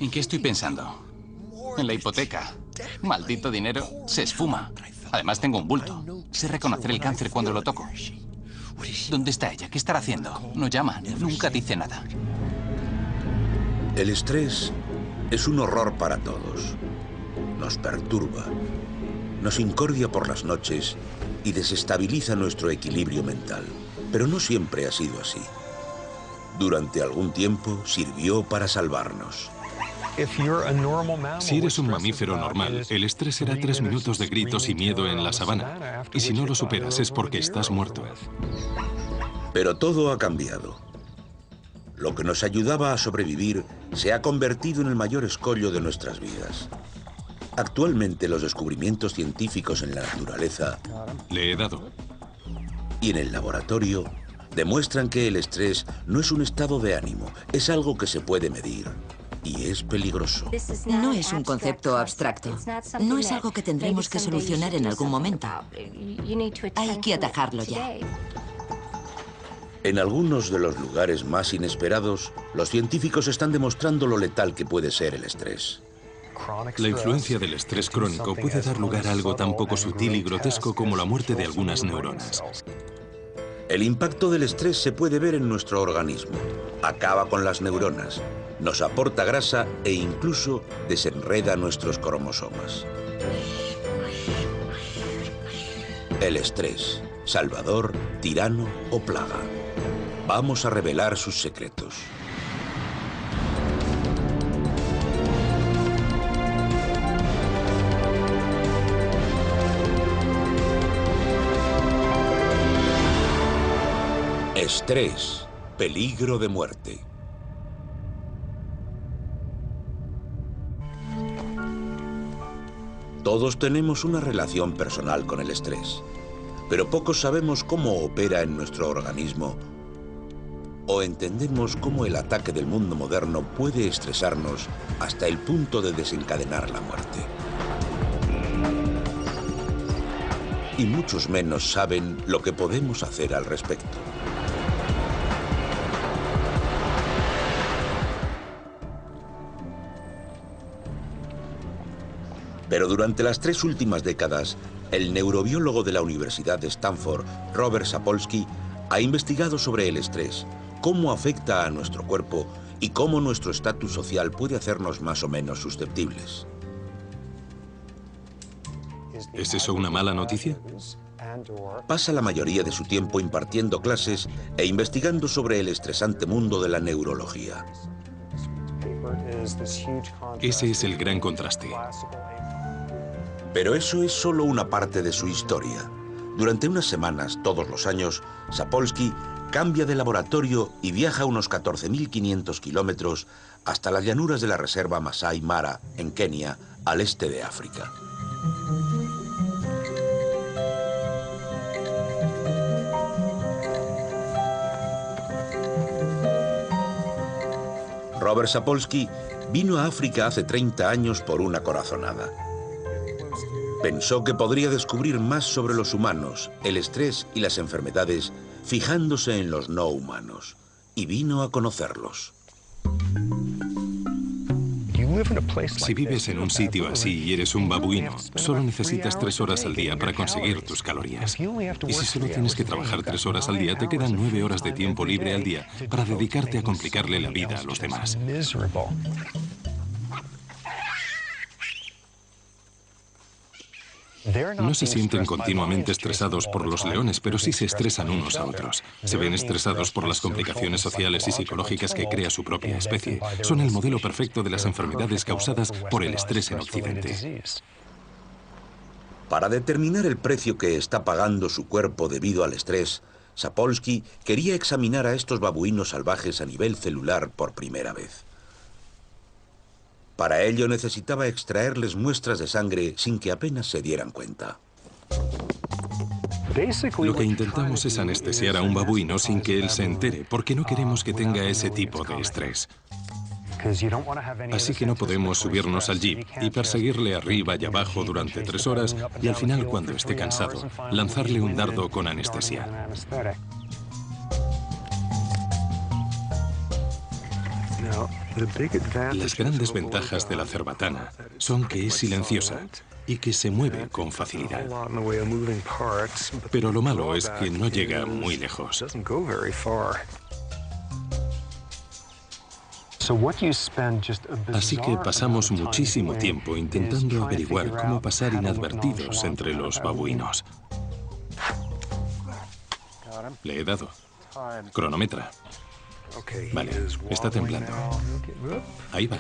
¿En qué estoy pensando? En la hipoteca. Maldito dinero se esfuma. Además tengo un bulto. Sé reconocer el cáncer cuando lo toco. ¿Dónde está ella? ¿Qué estará haciendo? No llama, nunca dice nada. El estrés es un horror para todos. Nos perturba, nos incordia por las noches y desestabiliza nuestro equilibrio mental. Pero no siempre ha sido así. Durante algún tiempo sirvió para salvarnos. Si eres un mamífero normal, el estrés será 3 minutos de gritos y miedo en la sabana. Y si no lo superas es porque estás muerto. Pero todo ha cambiado. Lo que nos ayudaba a sobrevivir se ha convertido en el mayor escollo de nuestras vidas. Actualmente los descubrimientos científicos en la naturaleza Le he dado. y en el laboratorio demuestran que el estrés no es un estado de ánimo, es algo que se puede medir y es peligroso. No es un concepto abstracto. No es algo que tendremos que solucionar en algún momento. Hay que atajarlo ya. En algunos de los lugares más inesperados, los científicos están demostrando lo letal que puede ser el estrés. La influencia del estrés crónico puede dar lugar a algo tan poco sutil y grotesco como la muerte de algunas neuronas. El impacto del estrés se puede ver en nuestro organismo. Acaba con las neuronas, nos aporta grasa e incluso desenreda nuestros cromosomas. El estrés, salvador, tirano o plaga. Vamos a revelar sus secretos. Estrés, peligro de muerte. Todos tenemos una relación personal con el estrés, pero pocos sabemos cómo opera en nuestro organismo o entendemos cómo el ataque del mundo moderno puede estresarnos hasta el punto de desencadenar la muerte. Y muchos menos saben lo que podemos hacer al respecto. Pero durante las 3 últimas décadas, el neurobiólogo de la Universidad de Stanford, Robert Sapolsky, ha investigado sobre el estrés, cómo afecta a nuestro cuerpo y cómo nuestro estatus social puede hacernos más o menos susceptibles. ¿Es eso una mala noticia? Pasa la mayoría de su tiempo impartiendo clases e investigando sobre el estresante mundo de la neurología. Ese es el gran contraste. Pero eso es solo una parte de su historia. Durante unas semanas, todos los años, Sapolsky cambia de laboratorio y viaja unos 14.500 kilómetros hasta las llanuras de la reserva Masai Mara, en Kenia, al este de África. Robert Sapolsky vino a África hace 30 años por una corazonada. Pensó que podría descubrir más sobre los humanos, el estrés y las enfermedades, fijándose en los no humanos, y vino a conocerlos. Si vives en un sitio así y eres un babuino, solo necesitas 3 horas al día para conseguir tus calorías. Y si solo tienes que trabajar 3 horas al día, te quedan 9 horas de tiempo libre al día para dedicarte a complicarle la vida a los demás. No se sienten continuamente estresados por los leones, pero sí se estresan unos a otros. Se ven estresados por las complicaciones sociales y psicológicas que crea su propia especie. Son el modelo perfecto de las enfermedades causadas por el estrés en Occidente. Para determinar el precio que está pagando su cuerpo debido al estrés, Sapolsky quería examinar a estos babuinos salvajes a nivel celular por primera vez. Para ello necesitaba extraerles muestras de sangre sin que apenas se dieran cuenta. Lo que intentamos es anestesiar a un babuino sin que él se entere, porque no queremos que tenga ese tipo de estrés. Así que no podemos subirnos al jeep y perseguirle arriba y abajo durante 3 horas y al final, cuando esté cansado, lanzarle un dardo con anestesia. Las grandes ventajas de la cerbatana son que es silenciosa y que se mueve con facilidad. Pero lo malo es que no llega muy lejos. Así que pasamos muchísimo tiempo intentando averiguar cómo pasar inadvertidos entre los babuinos. Le he dado. Cronometra. Vale, está temblando. Ahí va.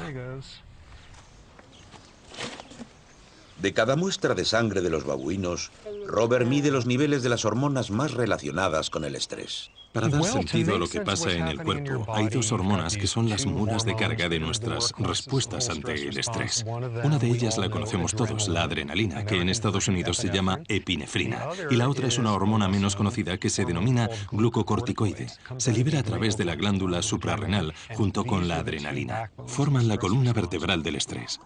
De cada muestra de sangre de los babuinos, Robert mide los niveles de las hormonas más relacionadas con el estrés. Para dar sentido a lo que pasa en el cuerpo, hay dos hormonas que son las mulas de carga de nuestras respuestas ante el estrés. Una de ellas la conocemos todos, la adrenalina, que en Estados Unidos se llama epinefrina. Y la otra es una hormona menos conocida que se denomina glucocorticoide. Se libera a través de la glándula suprarrenal junto con la adrenalina. Forman la columna vertebral del estrés.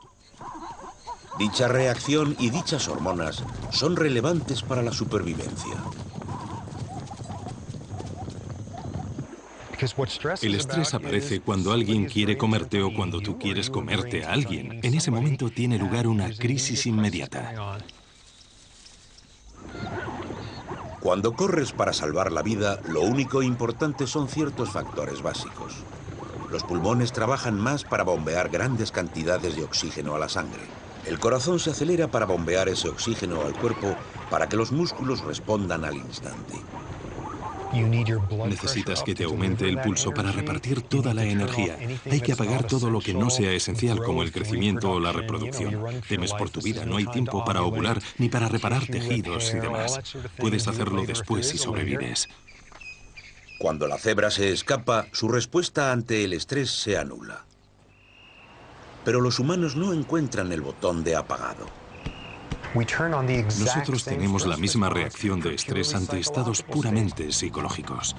Dicha reacción y dichas hormonas son relevantes para la supervivencia. El estrés aparece cuando alguien quiere comerte o cuando tú quieres comerte a alguien. En ese momento tiene lugar una crisis inmediata. Cuando corres para salvar la vida, lo único importante son ciertos factores básicos. Los pulmones trabajan más para bombear grandes cantidades de oxígeno a la sangre. El corazón se acelera para bombear ese oxígeno al cuerpo para que los músculos respondan al instante. Necesitas que te aumente el pulso para repartir toda la energía. Hay que apagar todo lo que no sea esencial, como el crecimiento o la reproducción. Temes por tu vida, no hay tiempo para ovular ni para reparar tejidos y demás. Puedes hacerlo después si sobrevives. Cuando la cebra se escapa, su respuesta ante el estrés se anula. Pero los humanos no encuentran el botón de apagado. Nosotros tenemos la misma reacción de estrés ante estados puramente psicológicos.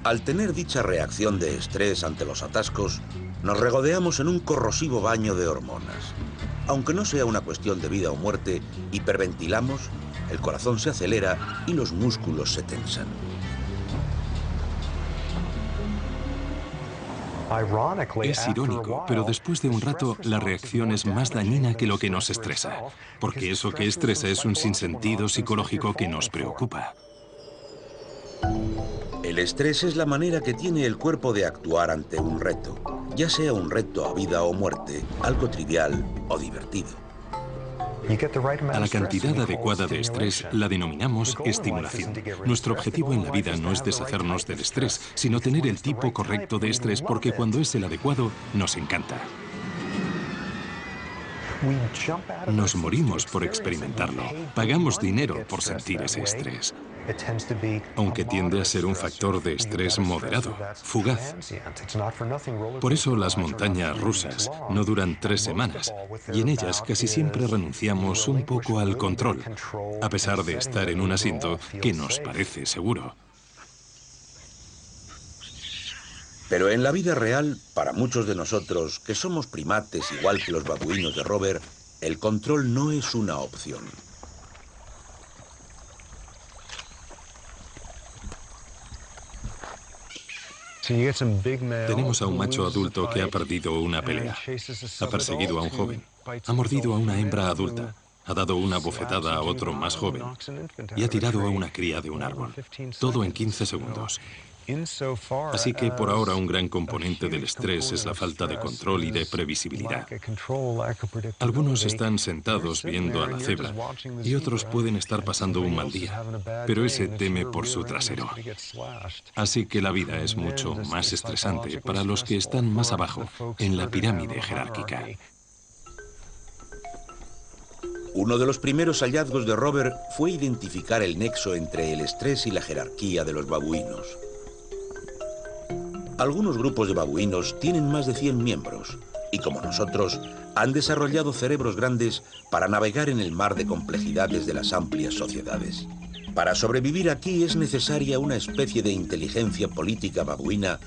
Al tener dicha reacción de estrés ante los atascos, nos regodeamos en un corrosivo baño de hormonas. Aunque no sea una cuestión de vida o muerte, hiperventilamos, el corazón se acelera y los músculos se tensan. Es irónico, pero después de un rato la reacción es más dañina que lo que nos estresa, porque eso que estresa es un sinsentido psicológico que nos preocupa. El estrés es la manera que tiene el cuerpo de actuar ante un reto, ya sea un reto a vida o muerte, algo trivial o divertido. A la cantidad adecuada de estrés la denominamos estimulación. Nuestro objetivo en la vida no es deshacernos del estrés, sino tener el tipo correcto de estrés, porque cuando es el adecuado, nos encanta. Nos morimos por experimentarlo. Pagamos dinero por sentir ese estrés. Aunque tiende a ser un factor de estrés moderado, fugaz. Por eso las montañas rusas no duran 3 semanas, y en ellas casi siempre renunciamos un poco al control, a pesar de estar en un asiento que nos parece seguro. Pero en la vida real, para muchos de nosotros, que somos primates igual que los babuinos de Robert, el control no es una opción. Tenemos a un macho adulto que ha perdido una pelea. Ha perseguido a un joven. Ha mordido a una hembra adulta. Ha dado una bofetada a otro más joven. Y ha tirado a una cría de un árbol. Todo en 15 segundos. Así que por ahora un gran componente del estrés es la falta de control y de previsibilidad. Algunos están sentados viendo a la cebra y otros pueden estar pasando un mal día, pero ese teme por su trasero. Así que la vida es mucho más estresante para los que están más abajo en la pirámide jerárquica. Uno de los primeros hallazgos de Robert fue identificar el nexo entre el estrés y la jerarquía de los babuinos. Algunos grupos de babuinos tienen más de 100 miembros y, como nosotros, han desarrollado cerebros grandes para navegar en el mar de complejidades de las amplias sociedades. Para sobrevivir aquí es necesaria una especie de inteligencia política babuina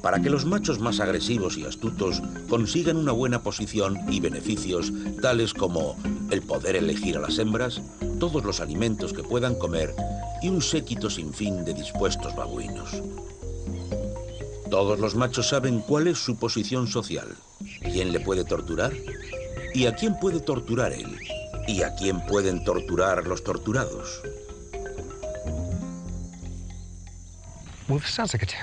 para que los machos más agresivos y astutos consigan una buena posición y beneficios tales como el poder elegir a las hembras, todos los alimentos que puedan comer y un séquito sin fin de dispuestos babuinos. Todos los machos saben cuál es su posición social, quién le puede torturar y a quién puede torturar él, y a quién pueden torturar los torturados.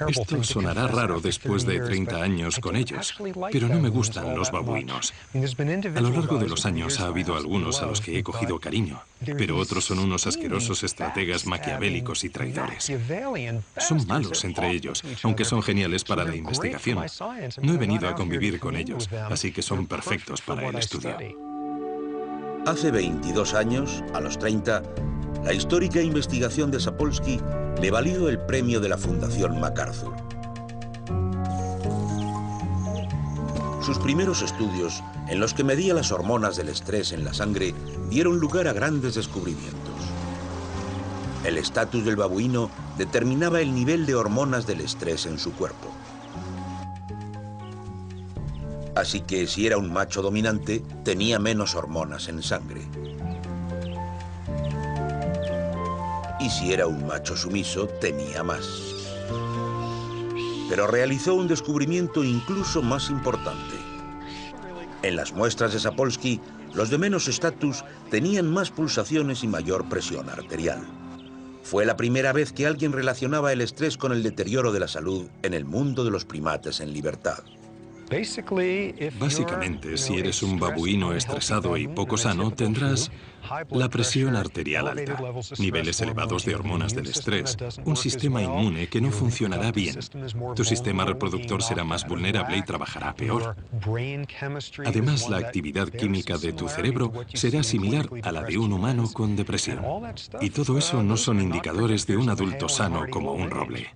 Esto sonará raro después de 30 años con ellos, pero no me gustan los babuinos. A lo largo de los años ha habido algunos a los que he cogido cariño, pero otros son unos asquerosos estrategas maquiavélicos y traidores. Son malos entre ellos, aunque son geniales para la investigación. No he venido a convivir con ellos, así que son perfectos para el estudio. Hace 22 años, a los 30, la histórica investigación de Sapolsky le valió el premio de la Fundación MacArthur. Sus primeros estudios, en los que medía las hormonas del estrés en la sangre, dieron lugar a grandes descubrimientos. El estatus del babuino determinaba el nivel de hormonas del estrés en su cuerpo. Así que si era un macho dominante, tenía menos hormonas en sangre. Y si era un macho sumiso, tenía más. Pero realizó un descubrimiento incluso más importante. En las muestras de Sapolsky, los de menos estatus tenían más pulsaciones y mayor presión arterial. Fue la primera vez que alguien relacionaba el estrés con el deterioro de la salud en el mundo de los primates en libertad. Básicamente, si eres un babuino estresado y poco sano, tendrás la presión arterial alta, niveles elevados de hormonas del estrés, un sistema inmune que no funcionará bien. Tu sistema reproductor será más vulnerable y trabajará peor. Además, la actividad química de tu cerebro será similar a la de un humano con depresión. Y todo eso no son indicadores de un adulto sano como un roble.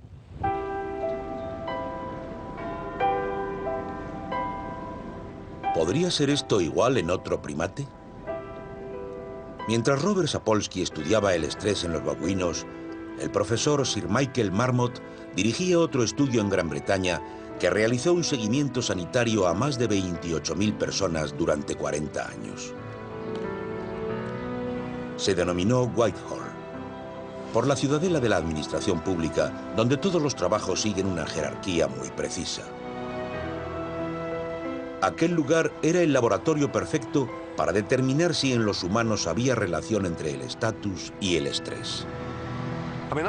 ¿Podría ser esto igual en otro primate? Mientras Robert Sapolsky estudiaba el estrés en los babuinos, el profesor Sir Michael Marmot dirigía otro estudio en Gran Bretaña que realizó un seguimiento sanitario a más de 28.000 personas durante 40 años. Se denominó Whitehall, por la ciudadela de la administración pública, donde todos los trabajos siguen una jerarquía muy precisa. Aquel lugar era el laboratorio perfecto para determinar si en los humanos había relación entre el estatus y el estrés.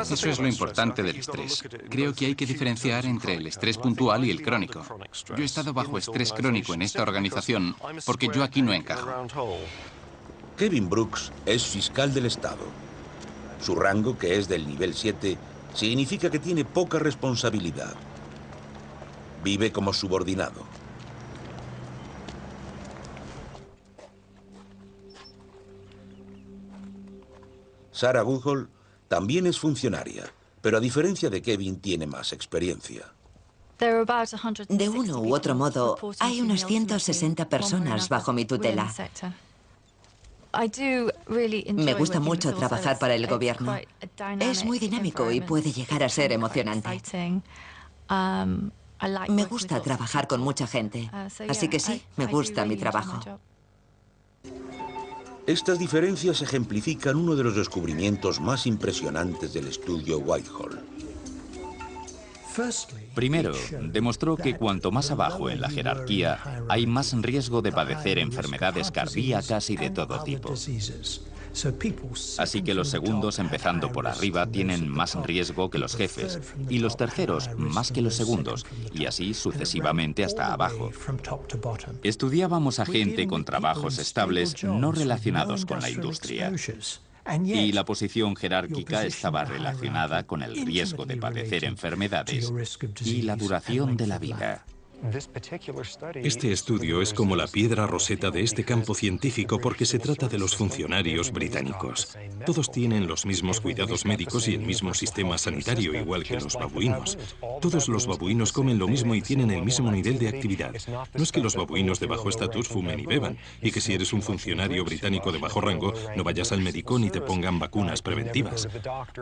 Eso es lo importante del estrés. Creo que hay que diferenciar entre el estrés puntual y el crónico. Yo he estado bajo estrés crónico en esta organización porque yo aquí no encajo. Kevin Brooks es fiscal del Estado. Su rango, que es del nivel 7, significa que tiene poca responsabilidad. Vive como subordinado. Sarah Woodhull también es funcionaria, pero a diferencia de Kevin tiene más experiencia. De uno u otro modo, hay unas 160 personas bajo mi tutela. Me gusta mucho trabajar para el gobierno. Es muy dinámico y puede llegar a ser emocionante. Me gusta trabajar con mucha gente, así que sí, me gusta mi trabajo. Estas diferencias ejemplifican uno de los descubrimientos más impresionantes del estudio Whitehall. Primero, demostró que cuanto más abajo en la jerarquía, hay más riesgo de padecer enfermedades cardíacas y de todo tipo. Así que los segundos, empezando por arriba, tienen más riesgo que los jefes, y los terceros más que los segundos, y así sucesivamente hasta abajo. Estudiábamos a gente con trabajos estables no relacionados con la industria. Y la posición jerárquica estaba relacionada con el riesgo de padecer enfermedades y la duración de la vida. Este estudio es como la piedra roseta de este campo científico porque se trata de los funcionarios británicos. Todos tienen los mismos cuidados médicos y el mismo sistema sanitario, igual que los babuinos. Todos los babuinos comen lo mismo y tienen el mismo nivel de actividad. No es que los babuinos de bajo estatus fumen y beban, y que si eres un funcionario británico de bajo rango, no vayas al médico ni te pongan vacunas preventivas.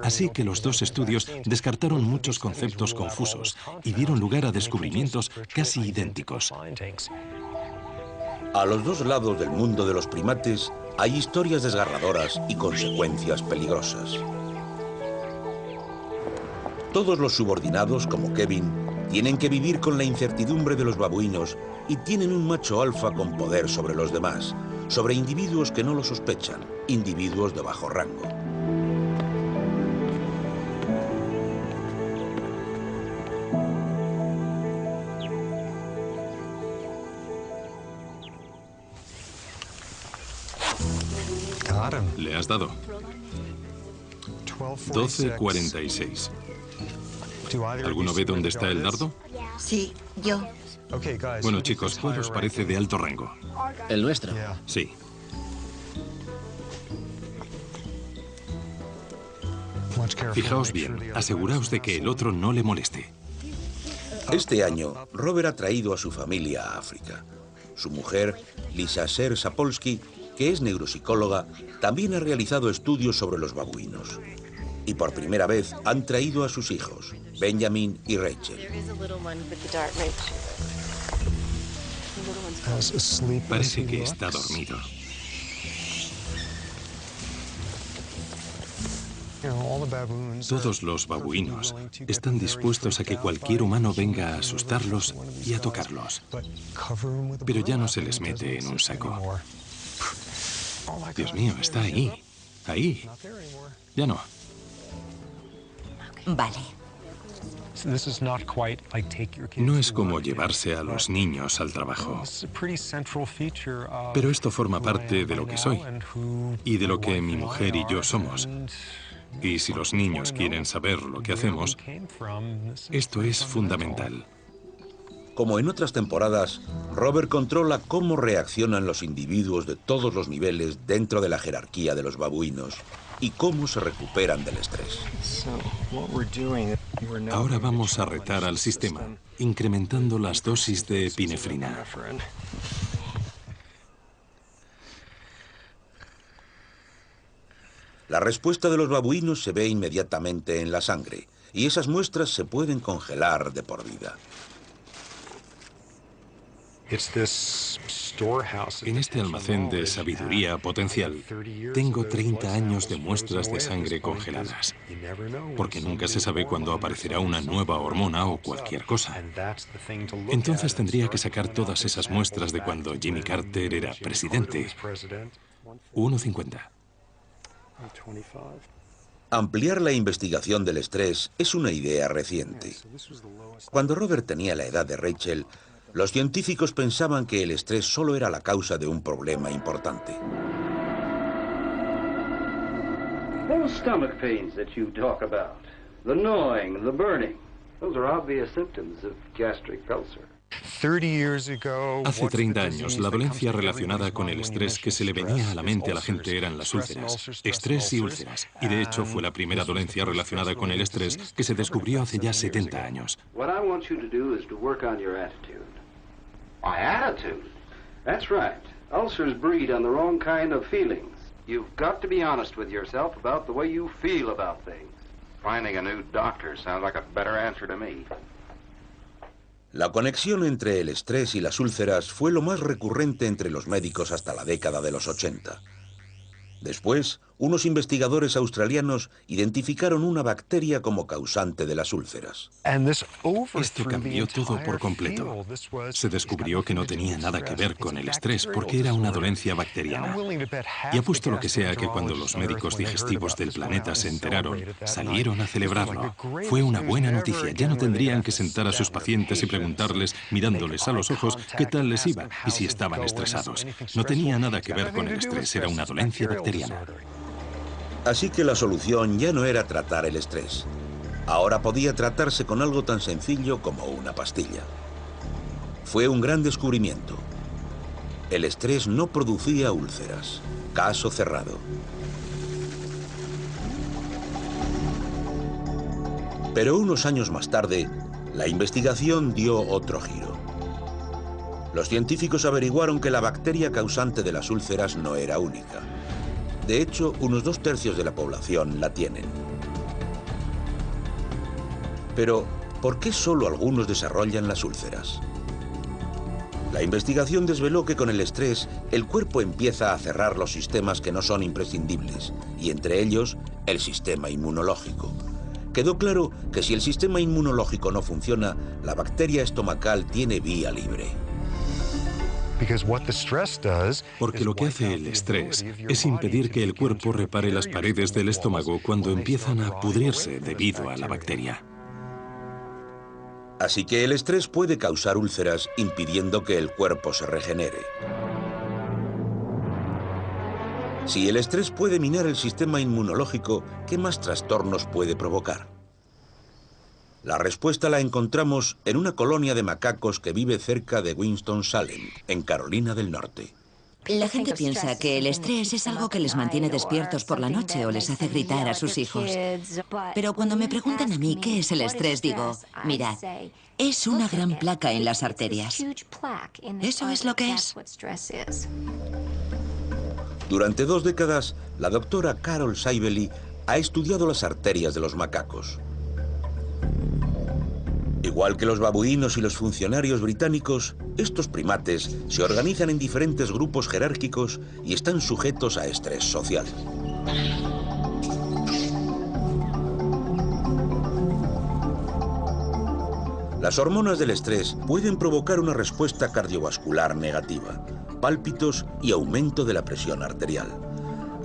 Así que los dos estudios descartaron muchos conceptos confusos y dieron lugar a descubrimientos casi idénticos. A los dos lados del mundo de los primates hay historias desgarradoras y consecuencias peligrosas. Todos los subordinados, como Kevin, Tienen que vivir con la incertidumbre de los babuinos y tienen un macho alfa con poder sobre los demás, sobre individuos que no lo sospechan, individuos de bajo rango. Le has dado. 12:46. ¿Alguno ve dónde está el dardo? Sí, yo. Bueno, chicos, ¿cuál os parece de alto rango? ¿El nuestro? Sí. Fijaos bien, aseguraos de que el otro no le moleste. Este año, Robert ha traído a su familia a África. Su mujer, Lisa Ser Sapolsky, que es neuropsicóloga, también ha realizado estudios sobre los babuinos. Y por primera vez han traído a sus hijos, Benjamin y Rachel. Parece que está dormido. Todos los babuinos están dispuestos a que cualquier humano venga a asustarlos y a tocarlos. Pero ya no se les mete en un saco. Dios mío, está ahí. Ahí. Ya no. Vale. No es como llevarse a los niños al trabajo. Pero esto forma parte de lo que soy y de lo que mi mujer y yo somos. Y si los niños quieren saber lo que hacemos, esto es fundamental. Como en otras temporadas, Robert controla cómo reaccionan los individuos de todos los niveles dentro de la jerarquía de los babuinos y cómo se recuperan del estrés. Ahora vamos a retar al sistema, incrementando las dosis de epinefrina. La respuesta de los babuinos se ve inmediatamente en la sangre, y esas muestras se pueden congelar de por vida. En este almacén de sabiduría potencial, tengo 30 años de muestras de sangre congeladas, porque nunca se sabe cuándo aparecerá una nueva hormona o cualquier cosa. Entonces tendría que sacar todas esas muestras de cuando Jimmy Carter era presidente. 1,50. Ampliar la investigación del estrés es una idea reciente. Cuando Robert tenía la edad de Rachel, los científicos pensaban que el estrés solo era la causa de un problema importante. Those stomach pains that you talk about, the gnawing, the burning, those are obvious symptoms of gastric ulcer. Hace 30 años, la dolencia relacionada con el estrés que se le venía a la mente a la gente eran las úlceras. Estrés y úlceras. Y de hecho fue la primera dolencia relacionada con el estrés que se descubrió hace ya 70 años. What I want you to do is to work on your attitude. My attitude? That's right. Ulcers breed on the wrong kind of feelings. You've got to be honest with yourself about the way you feel about things. Finding a new doctor sounds like a better answer to me. La conexión entre el estrés y las úlceras fue lo más recurrente entre los médicos hasta la década de los 80. Después, unos investigadores australianos identificaron una bacteria como causante de las úlceras. Esto cambió todo por completo. Se descubrió que no tenía nada que ver con el estrés porque era una dolencia bacteriana. Y apuesto lo que sea que cuando los médicos digestivos del planeta se enteraron, salieron a celebrarlo. Fue una buena noticia. Ya no tendrían que sentar a sus pacientes y preguntarles, mirándoles a los ojos, qué tal les iba y si estaban estresados. No tenía nada que ver con el estrés, era una dolencia bacteriana. Así que la solución ya no era tratar el estrés. Ahora podía tratarse con algo tan sencillo como una pastilla. Fue un gran descubrimiento. El estrés no producía úlceras. Caso cerrado. Pero unos años más tarde, la investigación dio otro giro. Los científicos averiguaron que la bacteria causante de las úlceras no era única. De hecho, unos 2/3 de la población la tienen. Pero, ¿por qué solo algunos desarrollan las úlceras? La investigación desveló que con el estrés, el cuerpo empieza a cerrar los sistemas que no son imprescindibles, y entre ellos, el sistema inmunológico. quedó claro que si el sistema inmunológico no funciona, la bacteria estomacal tiene vía libre. Porque lo que hace el estrés es impedir que el cuerpo repare las paredes del estómago cuando empiezan a pudrirse debido a la bacteria. Así que el estrés puede causar úlceras, impidiendo que el cuerpo se regenere. Si el estrés puede minar el sistema inmunológico, ¿qué más trastornos puede provocar? La respuesta la encontramos en una colonia de macacos que vive cerca de Winston-Salem, en Carolina del Norte. La gente piensa que el estrés es algo que les mantiene despiertos por la noche o les hace gritar a sus hijos. Pero cuando me preguntan a mí qué es el estrés, digo, mirad, es una gran placa en las arterias. Eso es lo que es. Durante 2 décadas, la doctora Carol Saibeli ha estudiado las arterias de los macacos. Igual que los babuinos y los funcionarios británicos, estos primates se organizan en diferentes grupos jerárquicos y están sujetos a estrés social. Las hormonas del estrés pueden provocar una respuesta cardiovascular negativa, pálpitos y aumento de la presión arterial.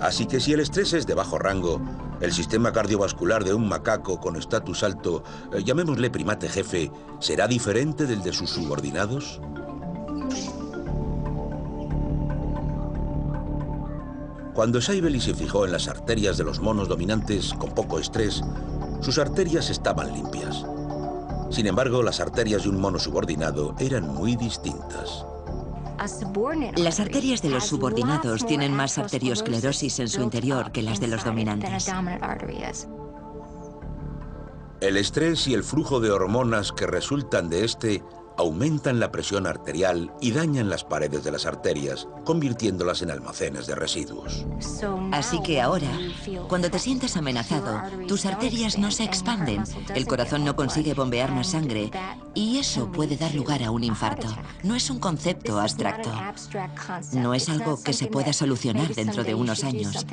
Así que si el estrés es de bajo rango, el sistema cardiovascular de un macaco con estatus alto, llamémosle primate jefe, ¿será diferente del de sus subordinados? Cuando Saibeli se fijó en las arterias de los monos dominantes con poco estrés, sus arterias estaban limpias. Sin embargo, las arterias de un mono subordinado eran muy distintas. Las arterias de los subordinados tienen más arteriosclerosis en su interior que las de los dominantes. El estrés y el flujo de hormonas que resultan de este aumentan la presión arterial y dañan las paredes de las arterias, convirtiéndolas en almacenes de residuos. Así que ahora, cuando te sientes amenazado, tus arterias no se expanden, el corazón no consigue bombear más sangre y eso puede dar lugar a un infarto. No es un concepto abstracto. No es algo que se pueda solucionar dentro de unos años.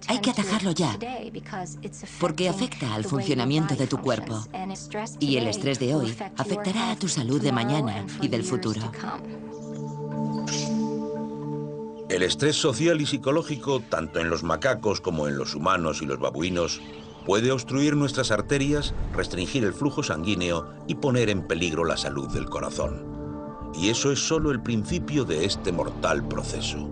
Hay que atajarlo ya, porque afecta al funcionamiento de tu cuerpo. Y el estrés de hoy afectará a tu salud de mañana y del futuro. El estrés social y psicológico, tanto en los macacos como en los humanos y los babuinos, puede obstruir nuestras arterias, restringir el flujo sanguíneo y poner en peligro la salud del corazón. Y eso es solo el principio de este mortal proceso.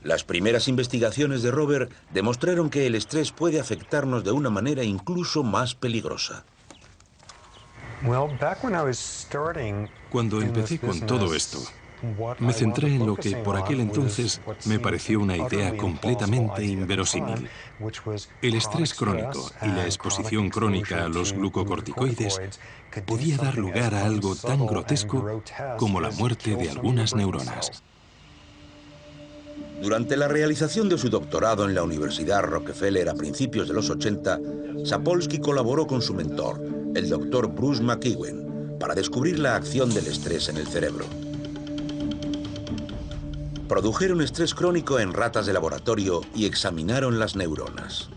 Las primeras investigaciones de Robert demostraron que el estrés puede afectarnos de una manera incluso más peligrosa. Cuando empecé con todo esto, me centré en lo que por aquel entonces me pareció una idea completamente inverosímil. El estrés crónico y la exposición crónica a los glucocorticoides podía dar lugar a algo tan grotesco como la muerte de algunas neuronas. Durante la realización de su doctorado en la Universidad Rockefeller a principios de los 80, Sapolsky colaboró con su mentor, el doctor Bruce McEwen, para descubrir la acción del estrés en el cerebro. Produjeron estrés crónico en ratas de laboratorio y examinaron las neuronas.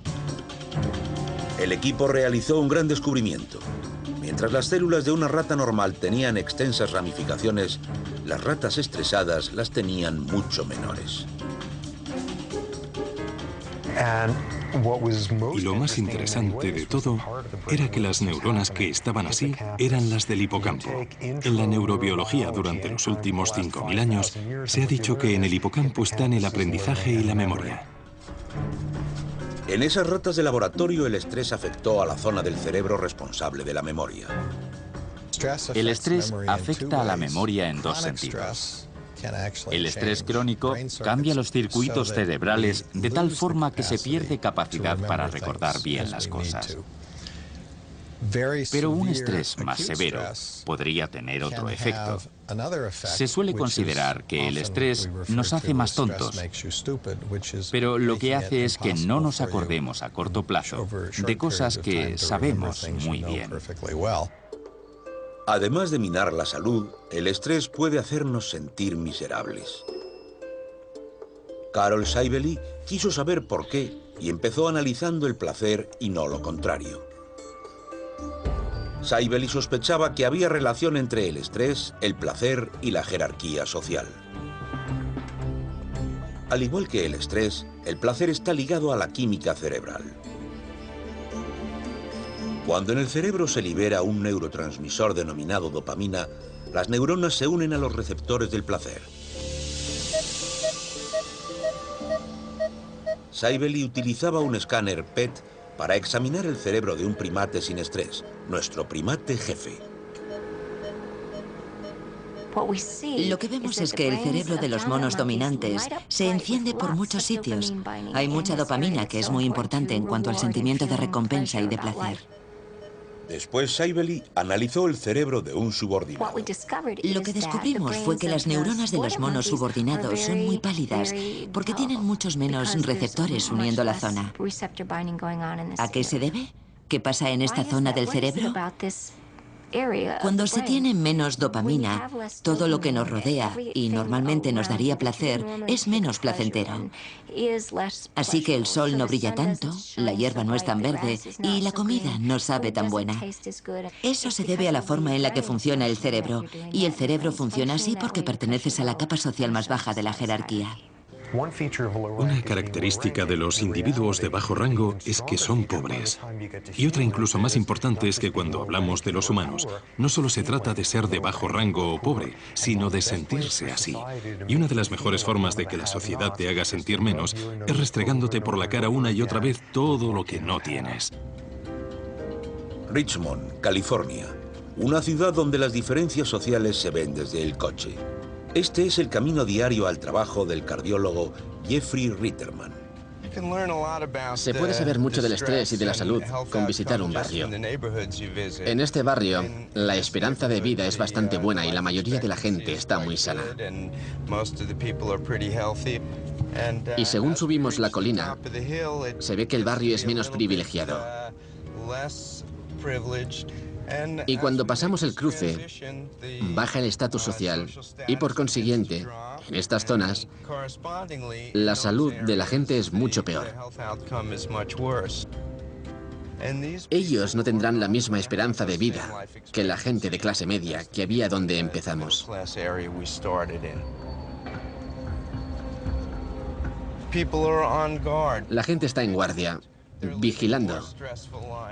El equipo realizó un gran descubrimiento. Mientras las células de una rata normal tenían extensas ramificaciones, las ratas estresadas las tenían mucho menores. Y lo más interesante de todo era que las neuronas que estaban así eran las del hipocampo. En la neurobiología durante los últimos 5.000 años se ha dicho que en el hipocampo están el aprendizaje y la memoria. En esas ratas de laboratorio el estrés afectó a la zona del cerebro responsable de la memoria. El estrés afecta a la memoria en dos sentidos. El estrés crónico cambia los circuitos cerebrales de tal forma que se pierde capacidad para recordar bien las cosas. Pero un estrés más severo podría tener otro efecto. Se suele considerar que el estrés nos hace más tontos, pero lo que hace es que no nos acordemos a corto plazo de cosas que sabemos muy bien. Además de minar la salud, el estrés puede hacernos sentir miserables. Carol Saibeli quiso saber por qué y empezó analizando el placer y no lo contrario. Saibeli sospechaba que había relación entre el estrés, el placer y la jerarquía social. Al igual que el estrés, el placer está ligado a la química cerebral. Cuando en el cerebro se libera un neurotransmisor denominado dopamina, las neuronas se unen a los receptores del placer. Saibeli utilizaba un escáner PET para examinar el cerebro de un primate sin estrés, nuestro primate jefe. Lo que vemos es que el cerebro de los monos dominantes se enciende por muchos sitios. Hay mucha dopamina, que es muy importante en cuanto al sentimiento de recompensa y de placer. Después Saibeli analizó el cerebro de un subordinado. Lo que descubrimos fue que las neuronas de los monos subordinados son muy pálidas porque tienen muchos menos receptores uniendo la zona. ¿A qué se debe? ¿Qué pasa en esta zona del cerebro? Cuando se tiene menos dopamina, todo lo que nos rodea y normalmente nos daría placer es menos placentero. Así que el sol no brilla tanto, la hierba no es tan verde y la comida no sabe tan buena. Eso se debe a la forma en la que funciona el cerebro. Y el cerebro funciona así porque perteneces a la capa social más baja de la jerarquía. Una característica de los individuos de bajo rango es que son pobres. Y otra incluso más importante es que cuando hablamos de los humanos, no solo se trata de ser de bajo rango o pobre, sino de sentirse así. Y una de las mejores formas de que la sociedad te haga sentir menos es restregándote por la cara una y otra vez todo lo que no tienes. Richmond, California, una ciudad donde las diferencias sociales se ven desde el coche. Este es el camino diario al trabajo del cardiólogo Jeffrey Ritterman. Se puede saber mucho del estrés y de la salud con visitar un barrio. En este barrio, la esperanza de vida es bastante buena y la mayoría de la gente está muy sana. Y según subimos la colina, se ve que el barrio es menos privilegiado. Y cuando pasamos el cruce, baja el estatus social y por consiguiente, en estas zonas, la salud de la gente es mucho peor. Ellos no tendrán la misma esperanza de vida que la gente de clase media que había donde empezamos. La gente está en guardia, vigilando.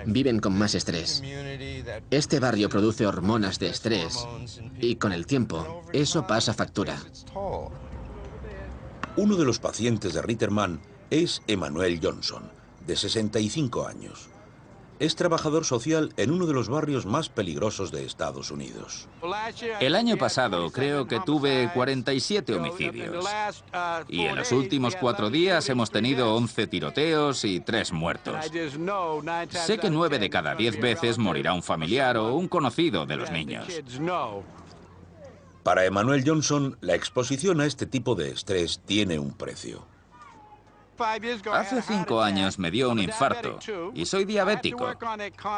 Viven con más estrés. Este barrio produce hormonas de estrés y con el tiempo eso pasa factura. Uno de los pacientes de Ritterman es Emmanuel Johnson, de 65 años. Es trabajador social en uno de los barrios más peligrosos de Estados Unidos. El año pasado creo que tuve 47 homicidios. Y en los últimos 4 días hemos tenido 11 tiroteos y 3 muertos. Sé que 9 de cada 10 veces morirá un familiar o un conocido de los niños. Para Emmanuel Johnson, la exposición a este tipo de estrés tiene un precio. Hace 5 años me dio un infarto y soy diabético.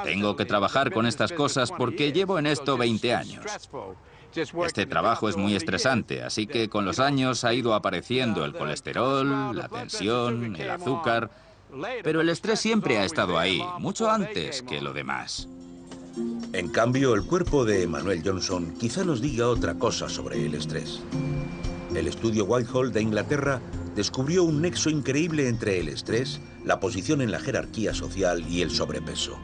Tengo que trabajar con estas cosas porque llevo en esto 20 años. Este trabajo es muy estresante, así que con los años ha ido apareciendo el colesterol, la tensión, el azúcar, pero el estrés siempre ha estado ahí, mucho antes que lo demás. En cambio, el cuerpo de Emmanuel Johnson quizá nos diga otra cosa sobre el estrés. El estudio Whitehall de Inglaterra descubrió un nexo increíble entre el estrés, la posición en la jerarquía social y el sobrepeso.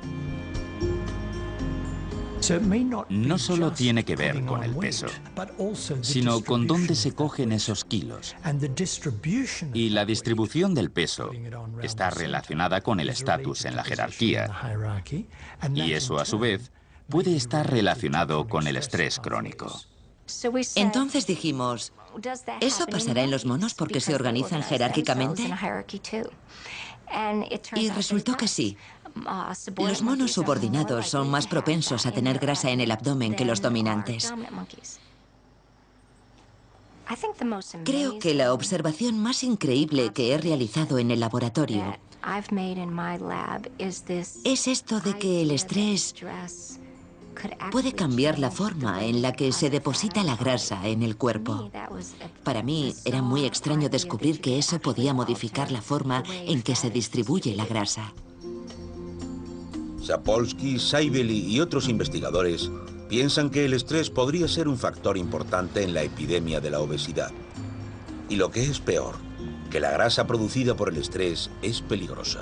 No solo tiene que ver con el peso, sino con dónde se cogen esos kilos. Y la distribución del peso está relacionada con el estatus en la jerarquía. Y eso, a su vez, puede estar relacionado con el estrés crónico. Entonces dijimos, ¿eso pasará en los monos porque se organizan jerárquicamente? Y resultó que sí. Los monos subordinados son más propensos a tener grasa en el abdomen que los dominantes. Creo que la observación más increíble que he realizado en el laboratorio es esto de que el estrés puede cambiar la forma en la que se deposita la grasa en el cuerpo. Para mí era muy extraño descubrir que eso podía modificar la forma en que se distribuye la grasa. Sapolsky, Saibeli y otros investigadores piensan que el estrés podría ser un factor importante en la epidemia de la obesidad. Y lo que es peor, que la grasa producida por el estrés es peligrosa.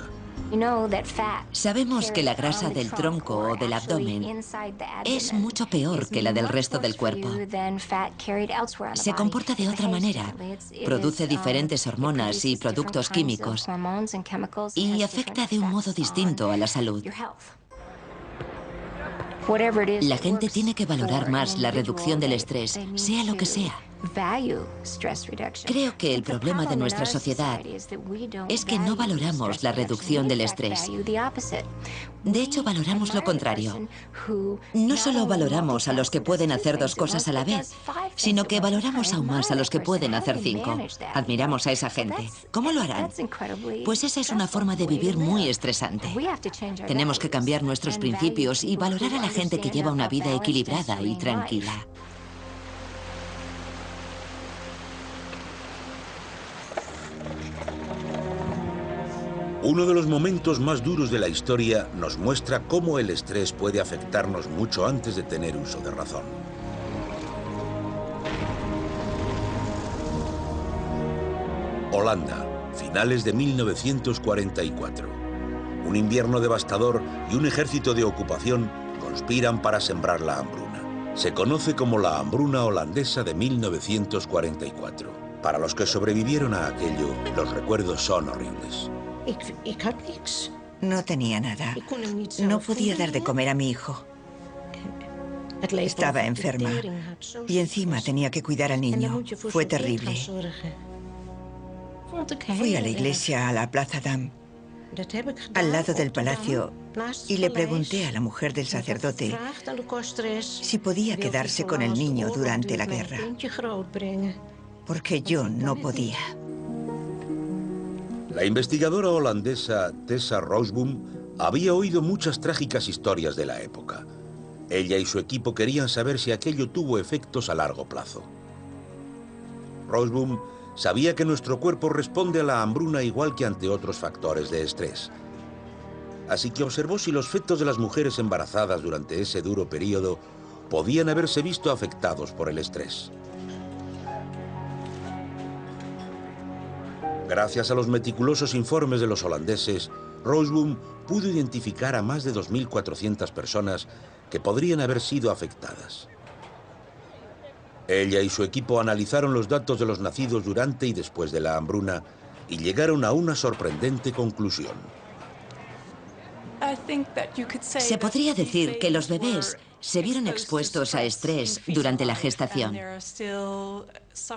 Sabemos que la grasa del tronco o del abdomen es mucho peor que la del resto del cuerpo. Se comporta de otra manera, produce diferentes hormonas y productos químicos y afecta de un modo distinto a la salud. La gente tiene que valorar más la reducción del estrés, sea lo que sea. Creo que el problema de nuestra sociedad es que no valoramos la reducción del estrés. De hecho, valoramos lo contrario. No solo valoramos a los que pueden hacer dos cosas a la vez, sino que valoramos aún más a los que pueden hacer 5. Admiramos a esa gente. ¿Cómo lo harán? Pues esa es una forma de vivir muy estresante. Tenemos que cambiar nuestros principios y valorar a la gente que lleva una vida equilibrada y tranquila. Uno de los momentos más duros de la historia nos muestra cómo el estrés puede afectarnos mucho antes de tener uso de razón. Holanda, finales de 1944. Un invierno devastador y un ejército de ocupación conspiran para sembrar la hambruna. Se conoce como la hambruna holandesa de 1944. Para los que sobrevivieron a aquello, los recuerdos son horribles. No tenía nada. No podía dar de comer a mi hijo. Estaba enferma y encima tenía que cuidar al niño. Fue terrible. Fui a la iglesia, a la Plaza Dam, al lado del palacio, y le pregunté a la mujer del sacerdote si podía quedarse con el niño durante la guerra, porque yo no podía. La investigadora holandesa Tessa Roosboom había oído muchas trágicas historias de la época. Ella y su equipo querían saber si aquello tuvo efectos a largo plazo. Roosboom sabía que nuestro cuerpo responde a la hambruna igual que ante otros factores de estrés. Así que observó si los fetos de las mujeres embarazadas durante ese duro periodo podían haberse visto afectados por el estrés. Gracias a los meticulosos informes de los holandeses, Roosboom pudo identificar a más de 2.400 personas que podrían haber sido afectadas. Ella y su equipo analizaron los datos de los nacidos durante y después de la hambruna y llegaron a una sorprendente conclusión. Se podría decir que los bebés se vieron expuestos a estrés durante la gestación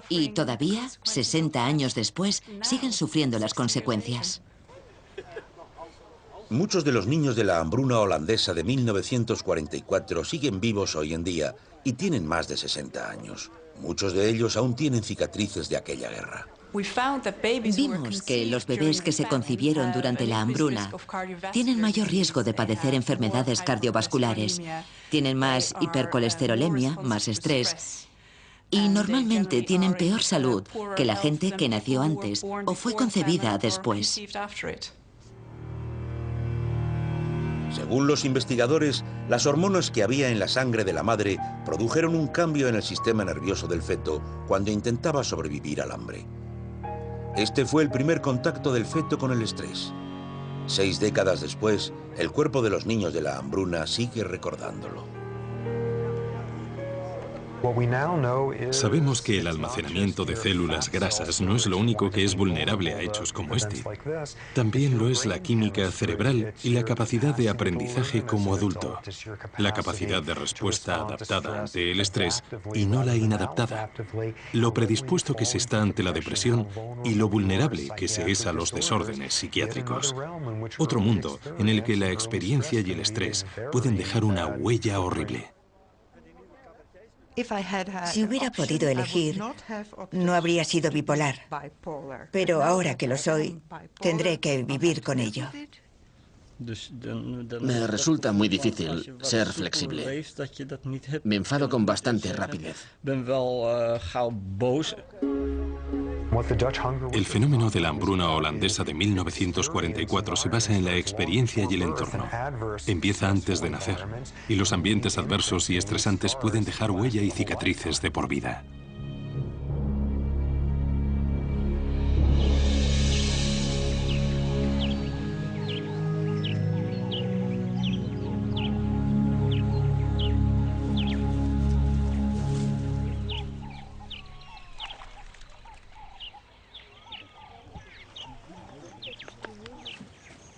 y todavía, 60 años después, siguen sufriendo las consecuencias. Muchos de los niños de la hambruna holandesa de 1944 siguen vivos hoy en día y tienen más de 60 años. Muchos de ellos aún tienen cicatrices de aquella guerra. Vimos que los bebés que se concibieron durante la hambruna tienen mayor riesgo de padecer enfermedades cardiovasculares, tienen más hipercolesterolemia, más estrés y normalmente tienen peor salud que la gente que nació antes o fue concebida después. Según los investigadores, las hormonas que había en la sangre de la madre produjeron un cambio en el sistema nervioso del feto cuando intentaba sobrevivir al hambre. Este fue el primer contacto del feto con el estrés. 6 décadas después, el cuerpo de los niños de la hambruna sigue recordándolo. Sabemos que el almacenamiento de células grasas no es lo único que es vulnerable a hechos como este. También lo es la química cerebral y la capacidad de aprendizaje como adulto. La capacidad de respuesta adaptada ante el estrés y no la inadaptada. Lo predispuesto que se está ante la depresión y lo vulnerable que se es a los desórdenes psiquiátricos. Otro mundo en el que la experiencia y el estrés pueden dejar una huella horrible. Si hubiera podido elegir, no habría sido bipolar. Pero ahora que lo soy, tendré que vivir con ello. Me resulta muy difícil ser flexible. Me enfado con bastante rapidez. El fenómeno de la hambruna holandesa de 1944 se basa en la experiencia y el entorno. Empieza antes de nacer, y los ambientes adversos y estresantes pueden dejar huella y cicatrices de por vida.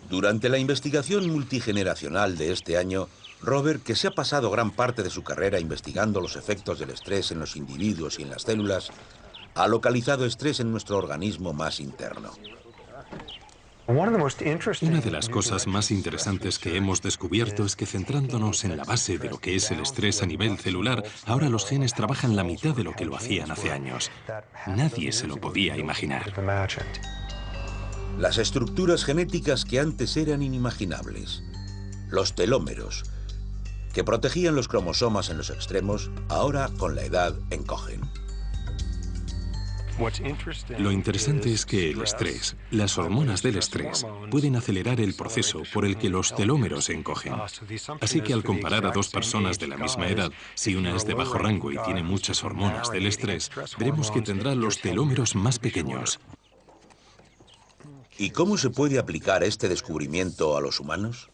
Durante la investigación multigeneracional de este año, Robert, que se ha pasado gran parte de su carrera investigando los efectos del estrés en los individuos y en las células, ha localizado estrés en nuestro organismo más interno. Una de las cosas más interesantes que hemos descubierto es que centrándonos en la base de lo que es el estrés a nivel celular, ahora los genes trabajan la mitad de lo que lo hacían hace años. Nadie se lo podía imaginar. Las estructuras genéticas que antes eran inimaginables, los telómeros, que protegían los cromosomas en los extremos, ahora con la edad encogen. Lo interesante es que el estrés, las hormonas del estrés, pueden acelerar el proceso por el que los telómeros se encogen. Así que al comparar a dos personas de la misma edad, si una es de bajo rango y tiene muchas hormonas del estrés, veremos que tendrá los telómeros más pequeños. ¿Y cómo se puede aplicar este descubrimiento a los humanos?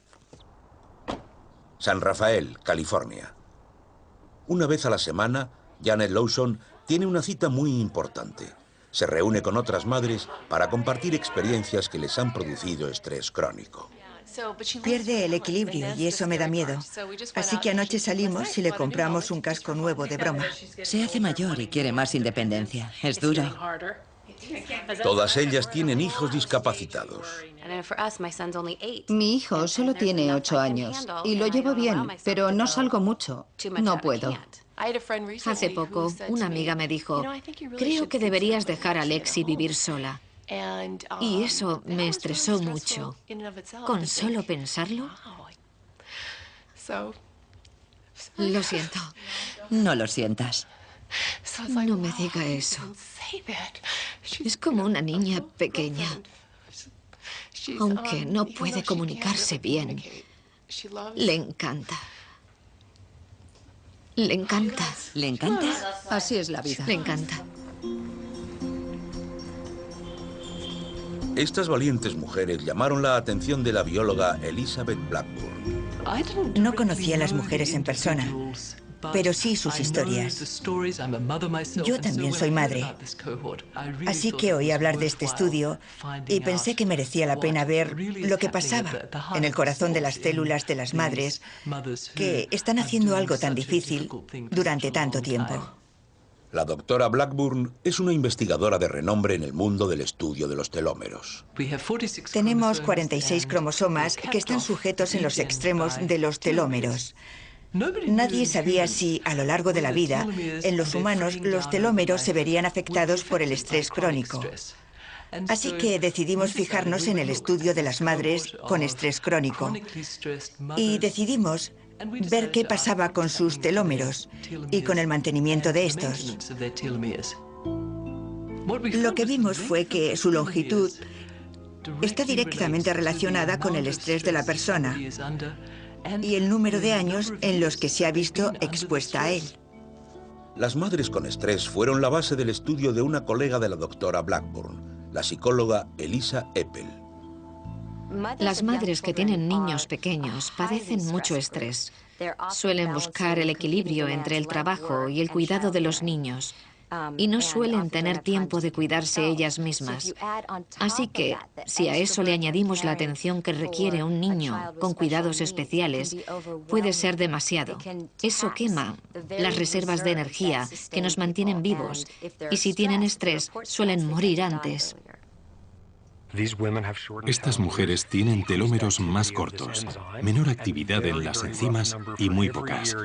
San Rafael, California. Una vez a la semana, Janet Lawson tiene una cita muy importante. Se reúne con otras madres para compartir experiencias que les han producido estrés crónico. Pierde el equilibrio y eso me da miedo. Así que anoche salimos y le compramos un casco nuevo de broma. Se hace mayor y quiere más independencia. Es duro. Todas ellas tienen hijos discapacitados. Mi hijo solo tiene 8 años y lo llevo bien, pero no salgo mucho. No puedo. Hace poco, una amiga me dijo, creo que deberías dejar a Lexi vivir sola. Y eso me estresó mucho. ¿Con solo pensarlo? Lo siento. No lo sientas. No me diga eso. Es como una niña pequeña. Aunque no puede comunicarse bien, le encanta. Le encanta. ¿Le encanta? Así es la vida. Le encanta. Estas valientes mujeres llamaron la atención de la bióloga Elizabeth Blackburn. No conocía a las mujeres en persona, pero sí sus historias. Yo también soy madre, así que oí hablar de este estudio y pensé que merecía la pena ver lo que pasaba en el corazón de las células de las madres que están haciendo algo tan difícil durante tanto tiempo. La doctora Blackburn es una investigadora de renombre en el mundo del estudio de los telómeros. Tenemos 46 cromosomas que están sujetos en los extremos de los telómeros. Nadie sabía si, a lo largo de la vida, en los humanos, los telómeros se verían afectados por el estrés crónico. Así que decidimos fijarnos en el estudio de las madres con estrés crónico. Y decidimos ver qué pasaba con sus telómeros y con el mantenimiento de estos. Lo que vimos fue que su longitud está directamente relacionada con el estrés de la persona y el número de años en los que se ha visto expuesta a él. Las madres con estrés fueron la base del estudio de una colega de la doctora Blackburn, la psicóloga Elisa Eppel. Las madres que tienen niños pequeños padecen mucho estrés. Suelen buscar el equilibrio entre el trabajo y el cuidado de los niños. Y no suelen tener tiempo de cuidarse ellas mismas. Así que, si a eso le añadimos la atención que requiere un niño con cuidados especiales, puede ser demasiado. Eso quema las reservas de energía que nos mantienen vivos, y si tienen estrés, suelen morir antes. Estas mujeres tienen telómeros más cortos, menor actividad en las enzimas y muy pocas.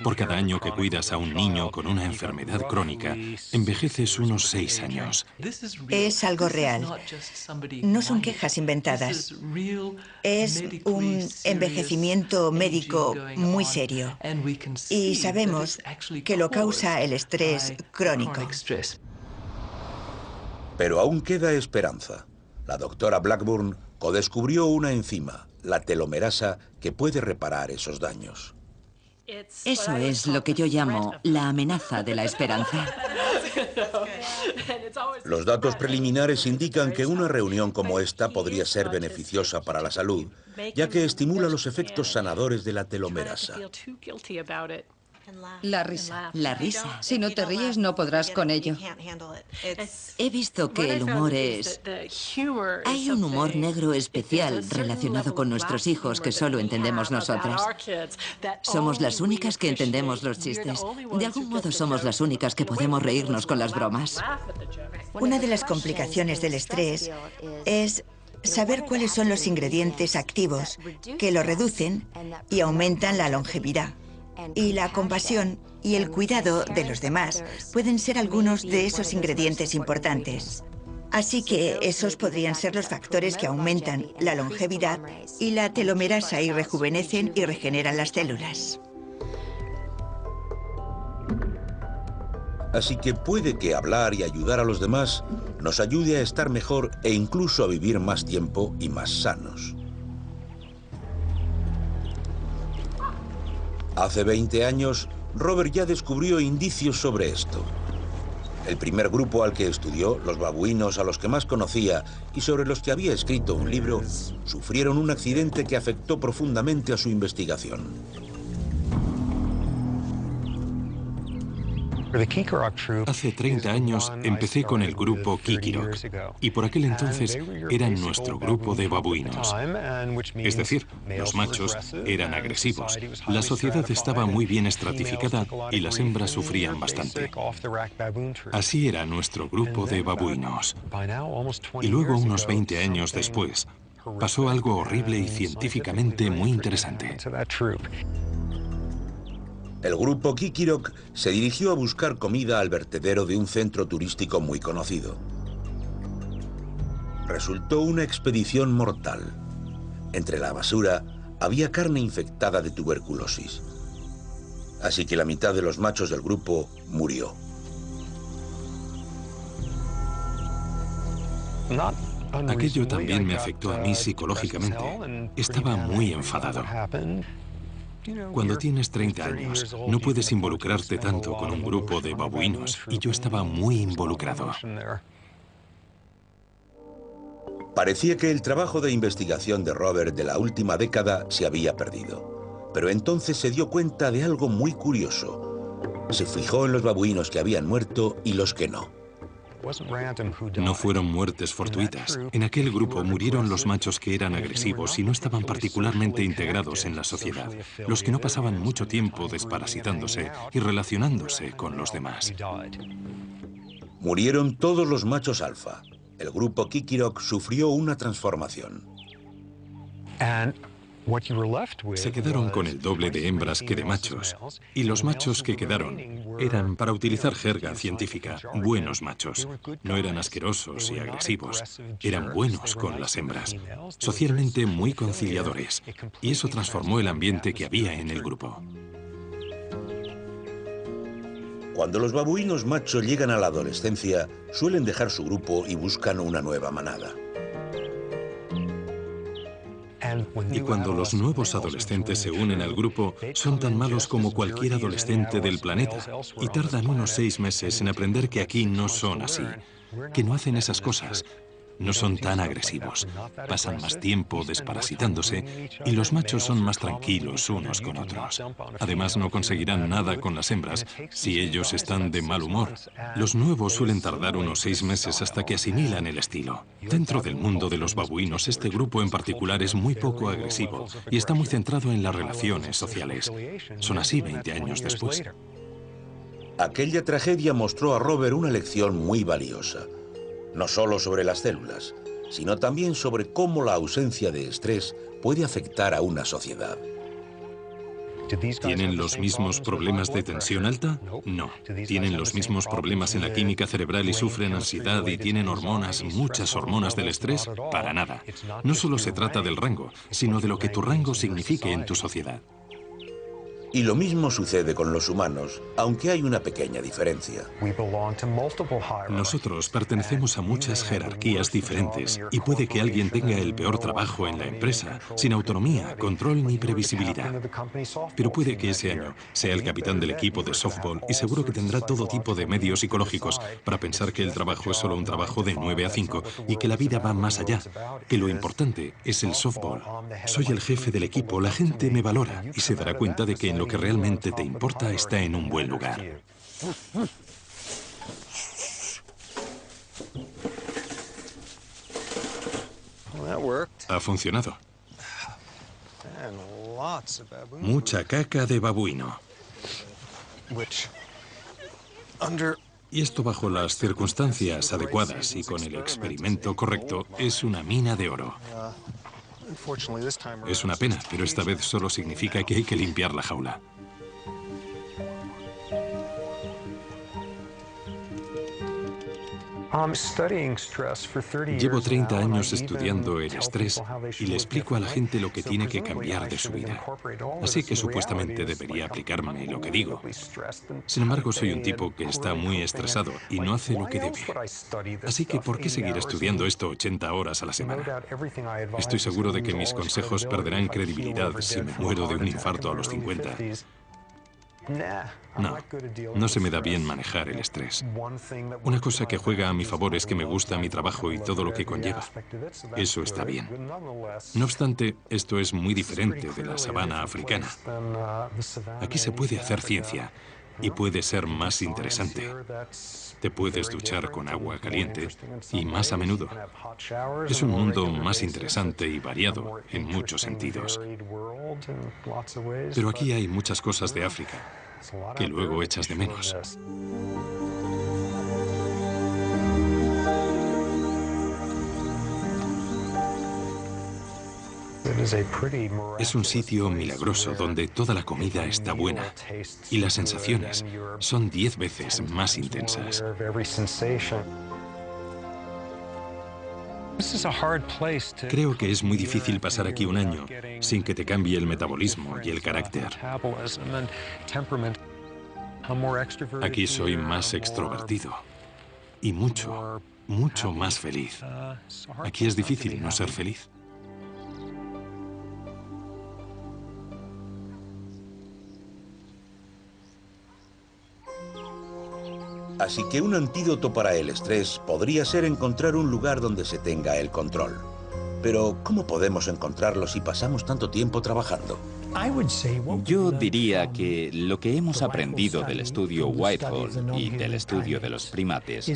Por cada año que cuidas a un niño con una enfermedad crónica, envejeces unos 6 años. Es algo real. No son quejas inventadas. Es un envejecimiento médico muy serio. Y sabemos que lo causa el estrés crónico. Pero aún queda esperanza. La doctora Blackburn codescubrió una enzima, la telomerasa, que puede reparar esos daños. Eso es lo que yo llamo la amenaza de la esperanza. Los datos preliminares indican que una reunión como esta podría ser beneficiosa para la salud, ya que estimula los efectos sanadores de la telomerasa. La risa. La risa. Si no te ríes, no podrás con ello. He visto que el humor es... Hay un humor negro especial relacionado con nuestros hijos que solo entendemos nosotras. Somos las únicas que entendemos los chistes. De algún modo somos las únicas que podemos reírnos con las bromas. Una de las complicaciones del estrés es saber cuáles son los ingredientes activos que lo reducen y aumentan la longevidad. Y la compasión y el cuidado de los demás pueden ser algunos de esos ingredientes importantes. Así que esos podrían ser los factores que aumentan la longevidad y la telomerasa y rejuvenecen y regeneran las células. Así que puede que hablar y ayudar a los demás nos ayude a estar mejor e incluso a vivir más tiempo y más sanos. Hace 20 años, Robert ya descubrió indicios sobre esto. El primer grupo al que estudió, los babuinos a los que más conocía y sobre los que había escrito un libro, sufrieron un accidente que afectó profundamente a su investigación. Hace 30 años empecé con el grupo Kikirok y por aquel entonces eran nuestro grupo de babuinos. Es decir, los machos eran agresivos, la sociedad estaba muy bien estratificada y las hembras sufrían bastante. Así era nuestro grupo de babuinos. Y luego, unos 20 años después, pasó algo horrible y científicamente muy interesante. El grupo Kikirok se dirigió a buscar comida al vertedero de un centro turístico muy conocido. Resultó una expedición mortal. Entre la basura había carne infectada de tuberculosis. Así que la mitad de los machos del grupo murió. Aquello también me afectó a mí psicológicamente. Estaba muy enfadado. Cuando tienes 30 años, no puedes involucrarte tanto con un grupo de babuinos, y yo estaba muy involucrado. Parecía que el trabajo de investigación de Robert de la última década se había perdido. Pero entonces se dio cuenta de algo muy curioso. Se fijó en los babuinos que habían muerto y los que no. No fueron muertes fortuitas. En aquel grupo murieron los machos que eran agresivos y no estaban particularmente integrados en la sociedad, los que no pasaban mucho tiempo desparasitándose y relacionándose con los demás. Murieron todos los machos alfa. El grupo Kikirok sufrió una transformación. Se quedaron con el doble de hembras que de machos, y los machos que quedaron eran, para utilizar jerga científica, buenos machos. No eran asquerosos y agresivos, eran buenos con las hembras, socialmente muy conciliadores, y eso transformó el ambiente que había en el grupo. Cuando los babuinos machos llegan a la adolescencia, suelen dejar su grupo y buscan una nueva manada. Y cuando los nuevos adolescentes se unen al grupo, son tan malos como cualquier adolescente del planeta y tardan unos 6 meses en aprender que aquí no son así, que no hacen esas cosas, no son tan agresivos, pasan más tiempo desparasitándose y los machos son más tranquilos unos con otros. Además, no conseguirán nada con las hembras si ellos están de mal humor. Los nuevos suelen tardar unos 6 meses hasta que asimilan el estilo. Dentro del mundo de los babuinos, este grupo en particular es muy poco agresivo y está muy centrado en las relaciones sociales. Son así 20 años después. Aquella tragedia mostró a Robert una lección muy valiosa. No solo sobre las células, sino también sobre cómo la ausencia de estrés puede afectar a una sociedad. ¿Tienen los mismos problemas de tensión alta? No. ¿Tienen los mismos problemas en la química cerebral y sufren ansiedad y tienen hormonas, muchas hormonas del estrés? Para nada. No solo se trata del rango, sino de lo que tu rango signifique en tu sociedad. Y lo mismo sucede con los humanos, aunque hay una pequeña diferencia. Nosotros pertenecemos a muchas jerarquías diferentes y puede que alguien tenga el peor trabajo en la empresa, sin autonomía, control ni previsibilidad. Pero puede que ese año sea el capitán del equipo de softball y seguro que tendrá todo tipo de medios psicológicos para pensar que el trabajo es solo un trabajo de 9 a 5 y que la vida va más allá, que lo importante es el softball. Soy el jefe del equipo, la gente me valora y se dará cuenta de que en lo que realmente te importa está en un buen lugar. Ha funcionado. Mucha caca de babuino. Y esto bajo las circunstancias adecuadas y con el experimento correcto es una mina de oro. Es una pena, pero esta vez solo significa que hay que limpiar la jaula. Llevo 30 años estudiando el estrés y le explico a la gente lo que tiene que cambiar de su vida. Así que supuestamente debería aplicarme lo que digo. Sin embargo, soy un tipo que está muy estresado y no hace lo que debe. Así que, ¿por qué seguir estudiando esto 80 horas a la semana? Estoy seguro de que mis consejos perderán credibilidad si me muero de un infarto a los 50. No, no se me da bien manejar el estrés. Una cosa que juega a mi favor es que me gusta mi trabajo y todo lo que conlleva. Eso está bien. No obstante, esto es muy diferente de la sabana africana. Aquí se puede hacer ciencia y puede ser más interesante. Te puedes duchar con agua caliente y más a menudo. Es un mundo más interesante y variado en muchos sentidos. Pero aquí hay muchas cosas de África que luego echas de menos. Es un sitio milagroso donde toda la comida está buena y las sensaciones son 10 veces más intensas. Creo que es muy difícil pasar aquí un año sin que te cambie el metabolismo y el carácter. Aquí soy más extrovertido y mucho, mucho más feliz. Aquí es difícil no ser feliz. Así que un antídoto para el estrés podría ser encontrar un lugar donde se tenga el control. Pero, ¿cómo podemos encontrarlo si pasamos tanto tiempo trabajando? Yo diría que lo que hemos aprendido del estudio Whitehall y del estudio de los primates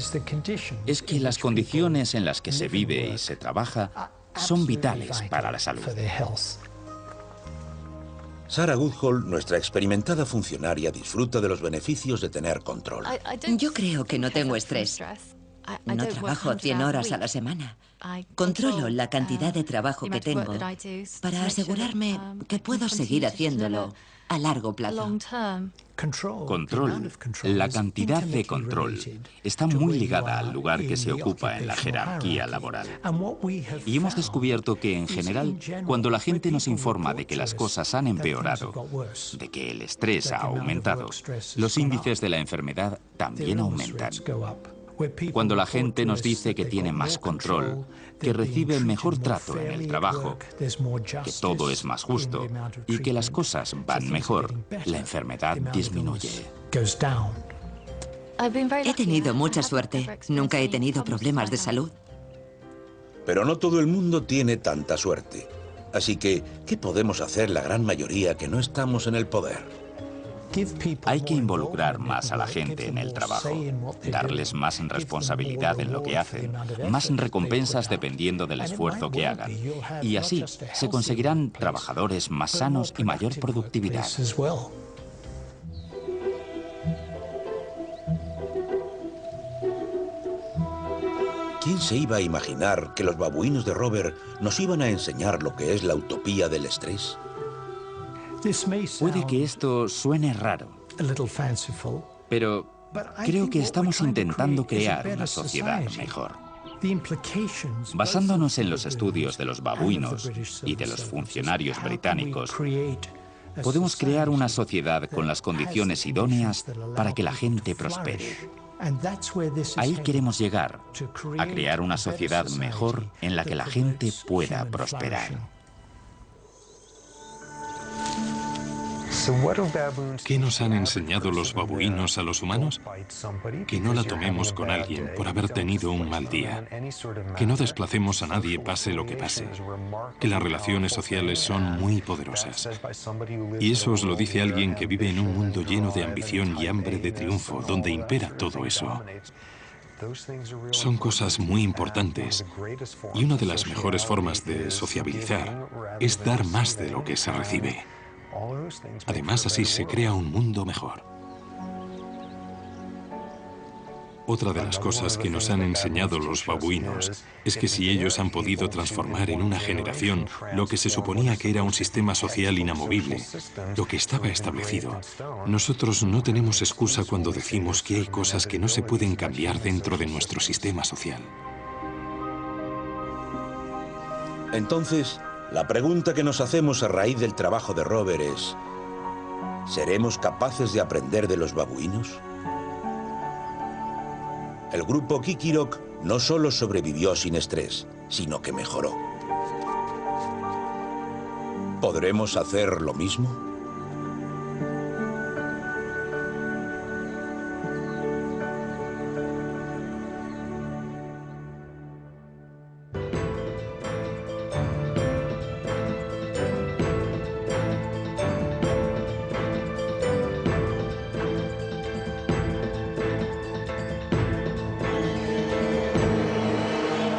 es que las condiciones en las que se vive y se trabaja son vitales para la salud. Sarah Goodhall, nuestra experimentada funcionaria, disfruta de los beneficios de tener control. Yo creo que no tengo estrés. No trabajo 100 horas a la semana. Controlo la cantidad de trabajo que tengo para asegurarme que puedo seguir haciéndolo a largo plazo. Control, la cantidad de control, está muy ligada al lugar que se ocupa en la jerarquía laboral. Y hemos descubierto que, en general, cuando la gente nos informa de que las cosas han empeorado, de que el estrés ha aumentado, los índices de la enfermedad también aumentan. Cuando la gente nos dice que tiene más control, que recibe mejor trato en el trabajo, que todo es más justo y que las cosas van mejor, la enfermedad disminuye. He tenido mucha suerte. Nunca he tenido problemas de salud. Pero no todo el mundo tiene tanta suerte. Así que, ¿qué podemos hacer la gran mayoría que no estamos en el poder? Hay que involucrar más a la gente en el trabajo, darles más responsabilidad en lo que hacen, más recompensas dependiendo del esfuerzo que hagan. Y así se conseguirán trabajadores más sanos y mayor productividad. ¿Quién se iba a imaginar que los babuinos de Robert nos iban a enseñar lo que es la utopía del estrés? Puede que esto suene raro, pero creo que estamos intentando crear una sociedad mejor. Basándonos en los estudios de los babuinos y de los funcionarios británicos, podemos crear una sociedad con las condiciones idóneas para que la gente prospere. Ahí queremos llegar, a crear una sociedad mejor en la que la gente pueda prosperar. ¿Qué nos han enseñado los babuinos a los humanos? Que no la tomemos con alguien por haber tenido un mal día. Que no desplacemos a nadie pase lo que pase. Que las relaciones sociales son muy poderosas. Y eso os lo dice alguien que vive en un mundo lleno de ambición y hambre de triunfo, donde impera todo eso. Son cosas muy importantes. Y una de las mejores formas de sociabilizar es dar más de lo que se recibe. Además, así se crea un mundo mejor. Otra de las cosas que nos han enseñado los babuinos es que si ellos han podido transformar en una generación lo que se suponía que era un sistema social inamovible, lo que estaba establecido, nosotros no tenemos excusa cuando decimos que hay cosas que no se pueden cambiar dentro de nuestro sistema social. Entonces, la pregunta que nos hacemos a raíz del trabajo de Robert es: ¿seremos capaces de aprender de los babuinos? El grupo Kikirok no solo sobrevivió sin estrés, sino que mejoró. ¿Podremos hacer lo mismo?